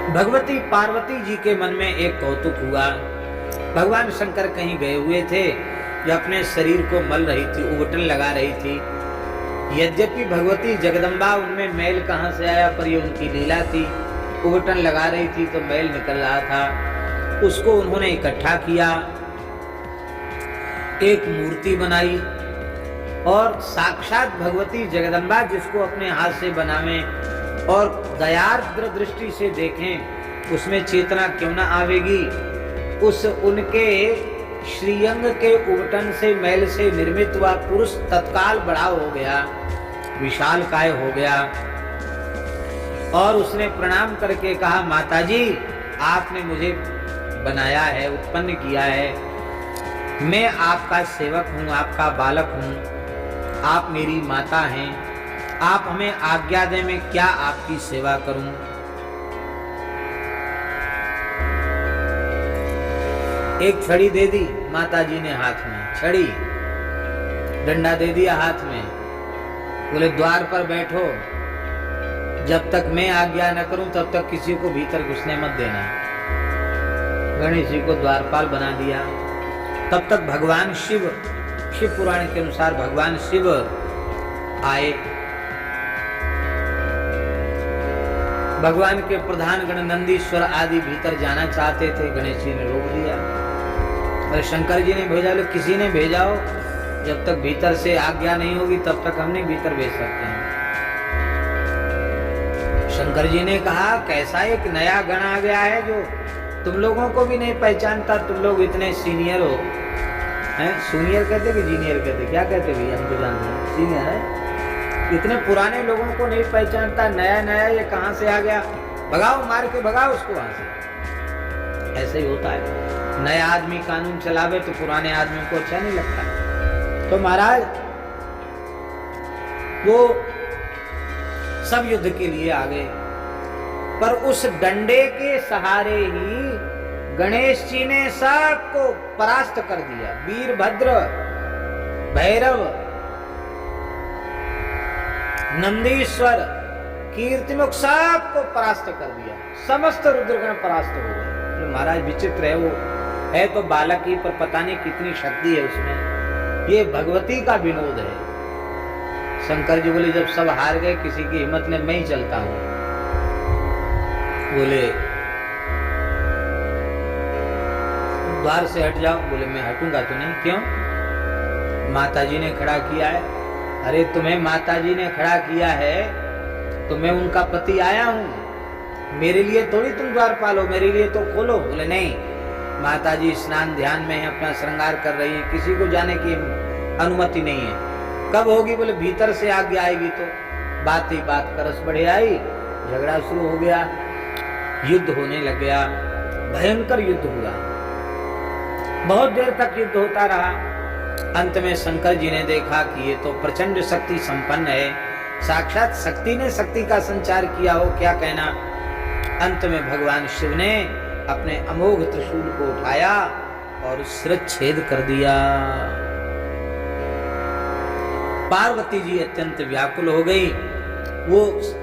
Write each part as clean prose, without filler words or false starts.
भगवती पार्वती जी के मन में एक कौतुक हुआ। भगवान शंकर कहीं गए हुए थे, जो अपने शरीर को मल रही थी, उबटन लगा रही थी। यद्यपि भगवती जगदम्बा उनमें मैल कहां से आया, पर ये उनकी लीला थी। उबटन लगा रही थी तो मैल निकल रहा था, उसको उन्होंने इकट्ठा किया, एक मूर्ति बनाई और साक्षात भगवती जगदम्बा जिसको अपने हाथ से बनावे और दयार्द्र दृष्टि से देखें, उसमें चेतना क्यों ना आवेगी। उस उनके श्रीअंग के उबटन से मैल से निर्मित हुआ पुरुष तत्काल बड़ा हो गया, विशाल काय हो गया और उसने प्रणाम करके कहा, माताजी आपने मुझे बनाया है, उत्पन्न किया है, मैं आपका सेवक हूँ, आपका बालक हूँ, आप मेरी माता हैं, आप हमें आज्ञा दें, मैं क्या आपकी सेवा करूं। एक छड़ी दे दी माताजी ने हाथ में, छड़ी, डंडा दे दिया हाथ में, बोले द्वार पर बैठो, जब तक मैं आज्ञा न करूं तब तक किसी को भीतर घुसने मत देना। गणेश जी को द्वारपाल बना दिया। तब तक भगवान शिव पुराण के अनुसार भगवान शिव आए। भगवान के प्रधान गण नंदीश्वर आदि भीतर जाना चाहते थे, गणेश जी ने रोक दिया। और शंकर जी ने भेजा, लो किसी ने भेजा हो, जब तक भीतर से आज्ञा नहीं होगी तब तक हम नहीं भीतर भेज सकते हैं। शंकर जी ने कहा, कैसा एक नया गण आ गया है जो तुम लोगों को भी नहीं पहचानता, तुम लोग इतने सीनियर हो। हैं, सीनियर कहते कि जीनियर कहते, क्या कहते भैया, हम तो जानते हैं सीनियर है। इतने पुराने लोगों को नहीं पहचानता, नया नया ये कहां से आ गया, भगाओ, मार के भगाओ उसको वहां से। ऐसे ही होता है, नया आदमी कानून चलावे तो पुराने आदमी को अच्छा नहीं लगता। तो महाराज वो सब युद्ध के लिए आ गए, पर उस डंडे के सहारे ही गणेश जी ने सबको परास्त कर दिया। वीरभद्र, भैरव, नंदीश्वर, कीर्तिमुख सबको परास्त कर दिया, समस्त रुद्रगण परास्त हो गए। महाराज विचित्र है, वो है तो बालक ही, पर पता नहीं कितनी शक्ति है उसमें। ये भगवती का विनोद है। शंकर जी बोले, जब सब हार गए, किसी की हिम्मत ने, मैं ही चलता हूं। बोले द्वार से हट जाओ। बोले मैं हटूंगा तो नहीं। क्यों? माताजी ने खड़ा किया है। अरे तुम्हें माताजी ने खड़ा किया है तो मैं उनका पति आया हूं, मेरे लिए थोड़ी तुम द्वारपाल हो, मेरे लिए तो खोलो। बोले नहीं, माताजी स्नान ध्यान में है, अपना श्रृंगार कर रही है, किसी को जाने की अनुमति नहीं है। कब होगी? बोले भीतर से आज्ञा आएगी तो। बात ही बात करस बढ़े आई, झगड़ा शुरू हो गया, युद्ध होने लग गया, भयंकर युद्ध हुआ, बहुत देर तक युद्ध होता रहा। अंत में शंकर जी ने देखा कि ये तो प्रचंड शक्ति संपन्न है, साक्षात शक्ति ने शक्ति का संचार किया हो, क्या कहना। अंत में भगवान शिव ने अपने अमोघ त्रिशूल को उठाया और शिरच्छेद कर दिया। पार्वती जी अत्यंत व्याकुल हो गई। वो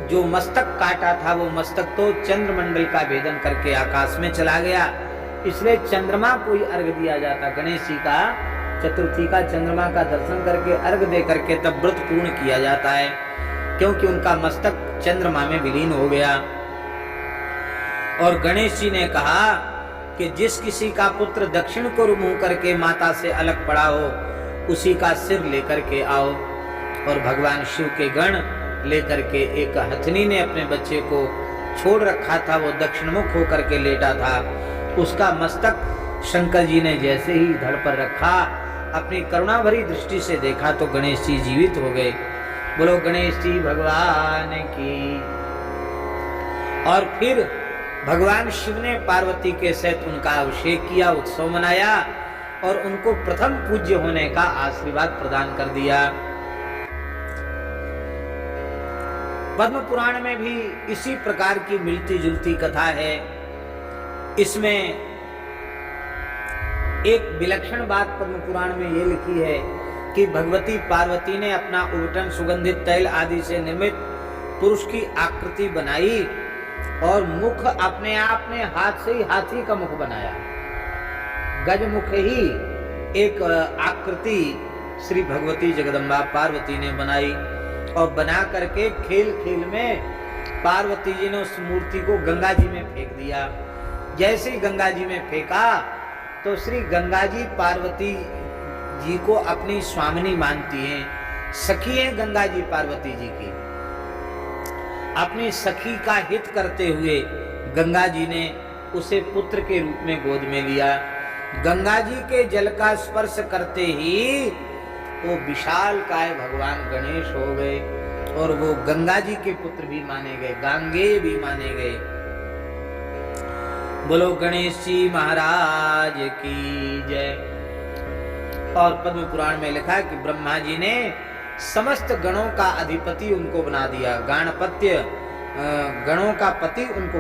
जो मस्तक काटा था, वो मस्तक तो चंद्रमंडल का भेदन करके आकाश में चला गया, इसलिए चंद्रमा को ही अर्घ दिया जाता। गणेश जी का चतुर्थी का चंद्रमा का दर्शन करके अर्घ दे करके तब व्रत पूर्ण किया जाता है, क्योंकि उनका मस्तक चंद्रमा में विलीन हो गया। और गणेश जी ने कहा कि जिस किसी का पुत्र दक्षिण को मुंह करके माता से अलग पड़ा हो, उसी का सिर लेकर के आओ। और भगवान शिव के गण लेकर के, एक हथनी ने अपने बच्चे को छोड़ रखा था, वो दक्षिण मुख होकर के लेटा था, उसका मस्तक शंकर जी ने जैसे ही धड़ पर रखा, अपनी करुणा भरी दृष्टि से देखा तो गणेश जी जीवित हो गए। बोलो गणेश जी भगवान की। और फिर भगवान शिव ने पार्वती के सहित उनका अभिषेक किया, उत्सव मनाया और उनको प्रथम पूज्य होने का आशीर्वाद प्रदान कर दिया। पद्म पुराण में भी इसी प्रकार की मिलती जुलती कथा है। इसमें एक विलक्षण बात पद्म पुराण में ये लिखी है कि भगवती पार्वती ने अपना उबटन सुगंधित तैल आदि से निर्मित पुरुष की आकृति बनाई और मुख अपने आप में हाथ से ही हाथी का मुख बनाया। गजमुख ही एक आकृति श्री भगवती जगदम्बा पार्वती ने बनाई और बना करके खेल खेल में पार्वती जी ने उस मूर्ति को गंगा जी में फेंक दिया। जैसे ही गंगा जी में फेंका तो श्री गंगा जी पार्वती जी को अपनी स्वामिनी मानती हैं, सखी हैं गंगा जी पार्वती जी की। अपनी सखी का हित करते हुए गंगा जी ने उसे पुत्र के रूप में गोद में लिया। गंगा जी के जल का स्पर्श करते ही वो विशाल काय भगवान गणेश हो गए और वो गंगा जी के पुत्र भी माने गए, गांगेय भी माने गए। बोलो गणेश जी महाराज की जय। और पद्म पुराण में लिखा है कि ब्रह्मा जी ने समस्त गणों का अधिपति उनको बना दिया, गणपत्य गणों का पति उनको